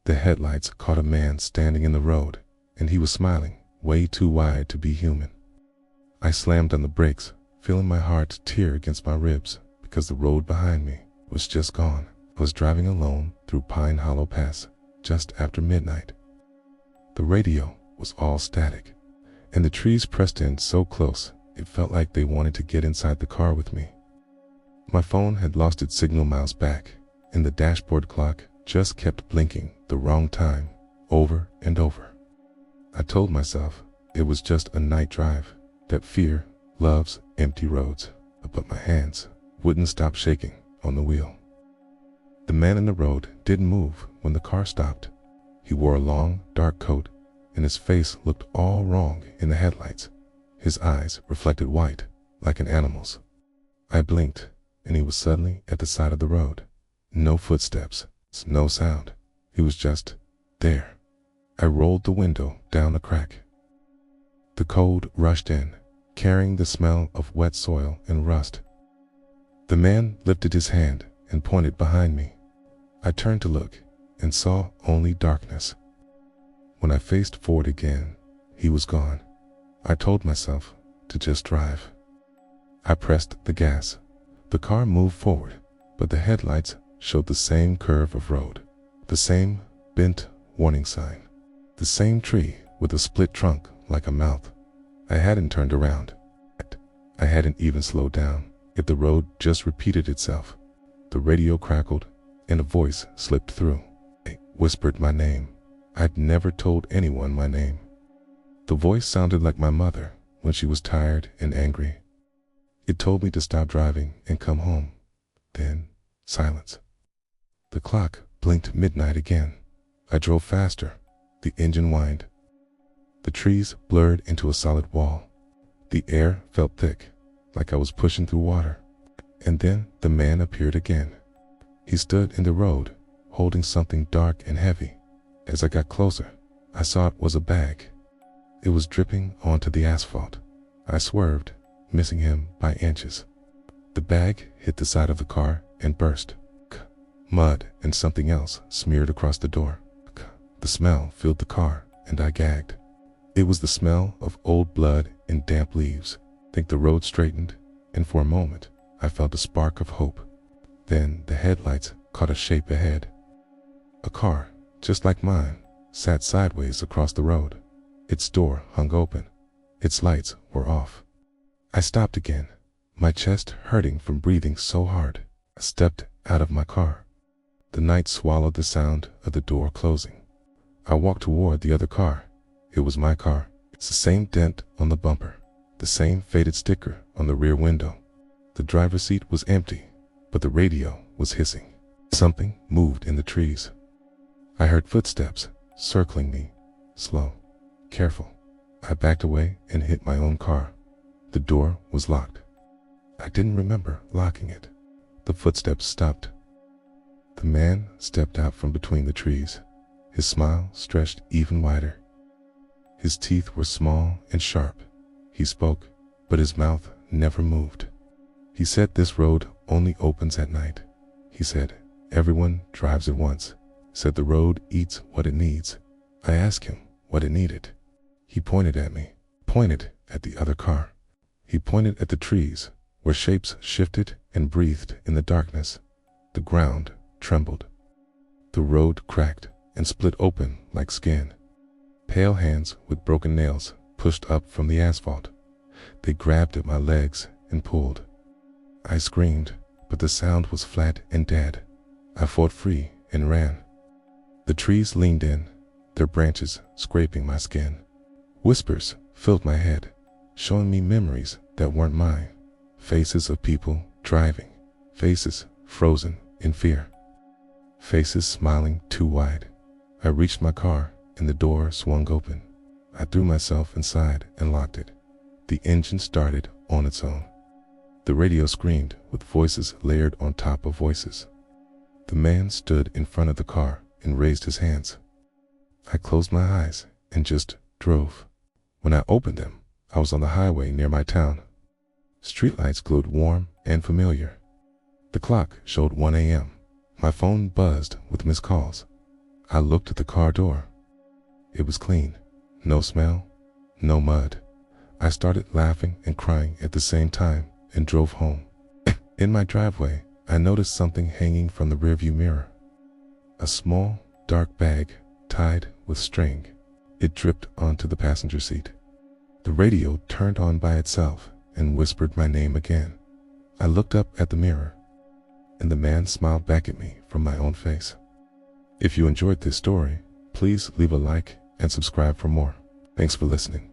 The headlights caught a man standing in the road, and he was smiling, way too wide to be human. I slammed on the brakes, feeling my heart tear against my ribs because the road behind me was just gone. I was driving alone through Pine Hollow Pass just after midnight. The radio was all static, and the trees pressed in so close it felt like they wanted to get inside the car with me. My phone had lost its signal miles back, and the dashboard clock just kept blinking the wrong time over and over. I told myself it was just a night drive, that fear loves empty roads, but my hands wouldn't stop shaking on the wheel. The man in the road didn't move when the car stopped. He wore a long, dark coat, and his face looked all wrong in the headlights. His eyes reflected white, like an animal's. I blinked, and he was suddenly at the side of the road. No footsteps, no sound. He was just there. I rolled the window down a crack. The cold rushed in, carrying the smell of wet soil and rust. The man lifted his hand and pointed behind me. I turned to look and saw only darkness. When I faced forward again, he was gone. I told myself to just drive. I pressed the gas. The car moved forward, but the headlights showed the same curve of road, the same bent warning sign, the same tree with a split trunk like a mouth. I hadn't turned around. I hadn't even slowed down. If the road just repeated itself. The radio crackled, and a voice slipped through. It whispered my name. I'd never told anyone my name. The voice sounded like my mother when she was tired and angry. It told me to stop driving and come home. Then, silence. The clock blinked midnight again. I drove faster. The engine whined. The trees blurred into a solid wall. The air felt thick, like I was pushing through water. And then the man appeared again. He stood in the road, holding something dark and heavy. As I got closer, I saw it was a bag. It was dripping onto the asphalt. I swerved, missing him by inches. The bag hit the side of the car and burst. Mud and something else smeared across the door. The smell filled the car, and I gagged. It was the smell of old blood and damp leaves. I think the road straightened, and for a moment, I felt a spark of hope. Then the headlights caught a shape ahead. A car, just like mine, sat sideways across the road. Its door hung open. Its lights were off. I stopped again, my chest hurting from breathing so hard. I stepped out of my car. The night swallowed the sound of the door closing. I walked toward the other car. It was my car. It's the same dent on the bumper, the same faded sticker on the rear window. The driver's seat was empty, but the radio was hissing. Something moved in the trees. I heard footsteps circling me, slow, careful. I backed away and hit my own car. The door was locked. I didn't remember locking it. The footsteps stopped. The man stepped out from between the trees. His smile stretched even wider. His teeth were small and sharp. He spoke, but his mouth never moved. He said this road only opens at night. He said everyone drives it once. Said the road eats what it needs. I asked him what it needed. He pointed at me, pointed at the other car. He pointed at the trees, where shapes shifted and breathed in the darkness. The ground trembled. The road cracked and split open like skin. Pale hands with broken nails pushed up from the asphalt. They grabbed at my legs and pulled. I screamed, but the sound was flat and dead. I fought free and ran. The trees leaned in, their branches scraping my skin. Whispers filled my head, showing me memories that weren't mine. Faces of people driving, faces frozen in fear, faces smiling too wide. I reached my car and the door swung open. I threw myself inside and locked it. The engine started on its own. The radio screamed with voices layered on top of voices. The man stood in front of the car and raised his hands. I closed my eyes and just drove. When I opened them, I was on the highway near my town. Streetlights glowed warm and familiar. The clock showed 1 a.m. My phone buzzed with missed calls. I looked at the car door. It was clean. No smell, no mud. I started laughing and crying at the same time and drove home. In my driveway, I noticed something hanging from the rearview mirror. A small, dark bag tied with string. It dripped onto the passenger seat. The radio turned on by itself and whispered my name again. I looked up at the mirror, and the man smiled back at me from my own face. If you enjoyed this story, please leave a like and subscribe for more. Thanks for listening.